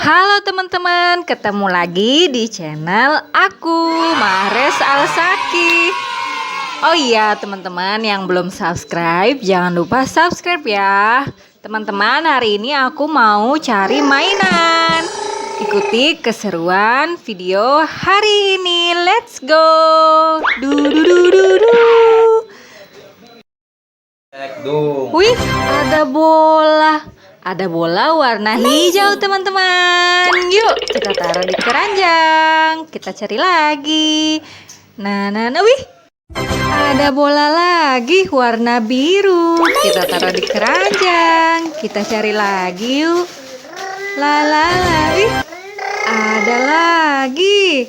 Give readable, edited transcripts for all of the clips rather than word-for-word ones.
Halo teman-teman, ketemu lagi di channel aku, Mares Alsaki. Oh iya teman-teman yang belum subscribe, jangan lupa subscribe ya. Teman-teman, hari ini aku mau cari mainan. Ikuti keseruan video hari ini. Let's go. Wih, ada bola. Ada bola warna hijau teman-teman. Yuk kita taruh di keranjang. Kita cari lagi. Nah, wih. Ada bola lagi warna biru. Kita taruh di keranjang. Kita cari lagi yuk. Wih. Ada lagi.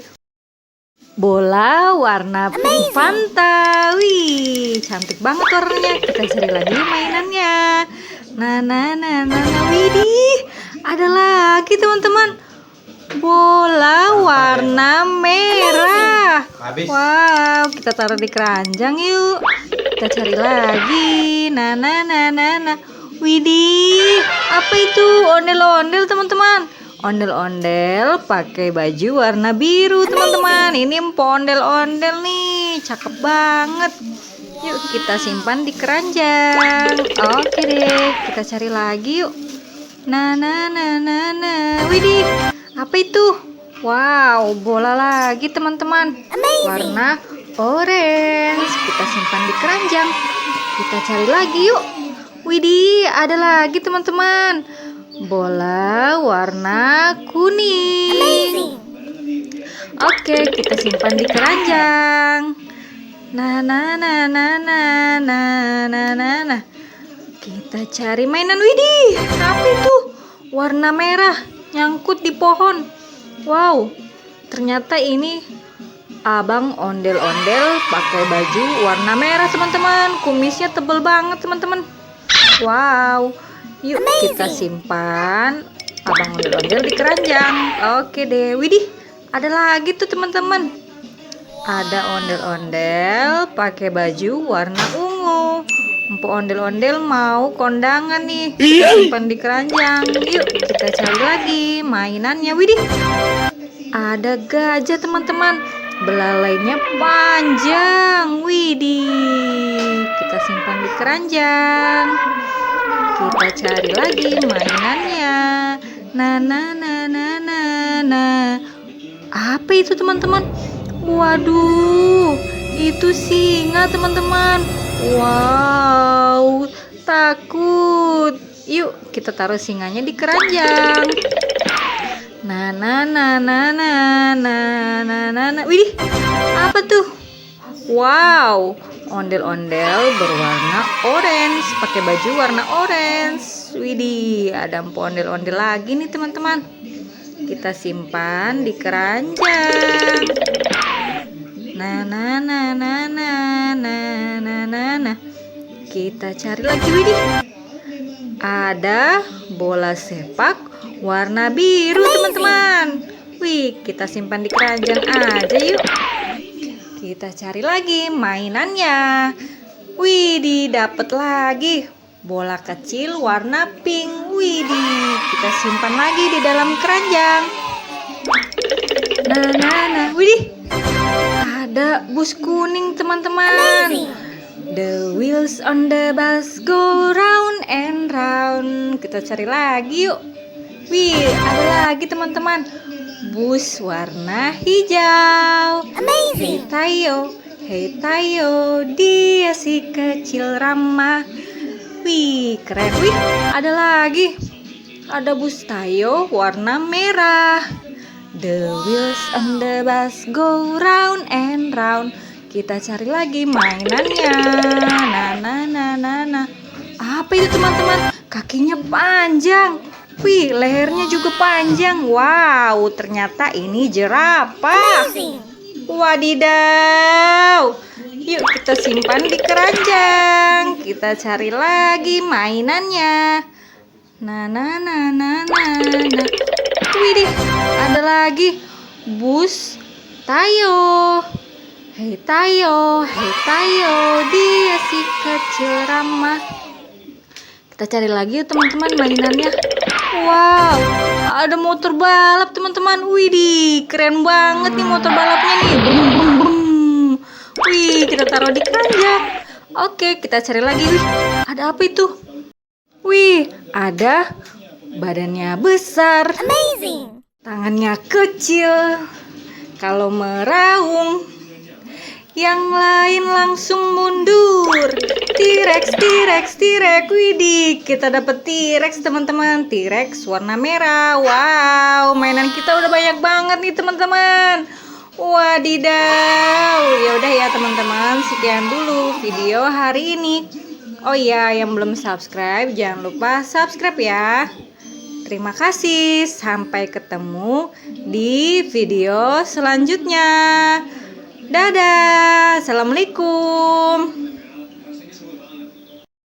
Bola warna pink Fanta. Wih, cantik banget warnanya. Kita cari lagi mainannya. Nah, widih, ada lagi teman-teman. Bola warna merah. Wow, kita taruh di keranjang yuk. Kita cari lagi. Nah. Widih, apa itu? Ondel-ondel teman-teman. Ondel-ondel pakai baju warna biru teman-teman. Ini ondel-ondel nih, cakep banget. Yuk kita simpan di keranjang. Oke deh, kita cari lagi yuk. Nah. Widih, apa itu? Wow, bola lagi teman-teman. Warna orange. Kita simpan di keranjang. Kita cari lagi yuk. Widih, ada lagi teman-teman. Bola warna kuning. Oke, kita simpan di keranjang. Nah. Kita cari mainan. Widih, apa itu? Warna merah, nyangkut di pohon. Wow, ternyata ini abang ondel-ondel pakai baju warna merah teman-teman. Kumisnya tebel banget teman-teman. Wow, yuk kita simpan abang ondel-ondel di keranjang. Oke deh, widih, ada lagi tuh teman-teman. Ada ondel-ondel pakai baju warna ungu. Empuk ondel-ondel mau kondangan nih. Kita simpan di keranjang. Yuk kita cari lagi mainannya. Widih, ada gajah teman-teman. Belalainya panjang. Widih, kita simpan di keranjang. Kita cari lagi mainannya. Nah. Apa itu teman-teman? Waduh, itu singa teman-teman. Wow, takut. Yuk kita taruh singanya di keranjang. Nah. Widih, apa tuh? Wow, ondel-ondel berwarna orange, pakai baju warna orange. Widih, ada ondel-ondel lagi nih teman-teman. Kita simpan di keranjang. Nah. Kita cari lagi. Widih, ada bola sepak warna biru teman-teman. Wih, kita simpan di keranjang aja yuk. Kita cari lagi mainannya. Widih, dapet lagi bola kecil warna pink. Widih, kita simpan lagi di dalam keranjang. Nah. Widih, ada bus kuning teman-teman. The wheels on the bus go round and round. Kita cari lagi yuk. Wih, ada lagi teman-teman. Bus warna hijau. Hey Tayo, dia si kecil ramah. Wih, keren. Wih, ada lagi. Ada bus Tayo warna merah. The wheels on the bus go round and round. Kita cari lagi mainannya. Nah. Apa itu teman-teman? Kakinya panjang. Wih, lehernya juga panjang. Wow, ternyata ini jerapah. Wadidaw. Yuk kita simpan di keranjang. Kita cari lagi mainannya. Nah. Widih, ada lagi bus Tayo. Hey Tayo, dia si kecil ramah. Kita cari lagi yuk teman-teman mainannya. Wow, ada motor balap teman-teman. Widih, keren banget nih motor balapnya nih. Brum, brum, brum. Wih, kita taruh di keranjang. Oke, kita cari lagi. Wih, ada apa itu? Wih, ada badannya besar. Amazing. Tangannya kecil. Kalau meraung, yang lain langsung mundur. T-Rex, T-Rex, T-Rex. Widih, kita dapet T-Rex teman-teman. T-Rex warna merah. Wow, mainan kita udah banyak banget nih teman-teman. Wadidaw. Ya udah ya teman-teman, sekian dulu video hari ini. Oh iya, yang belum subscribe jangan lupa subscribe ya. Terima kasih. Sampai ketemu di video selanjutnya. Dadah. Assalamualaikum.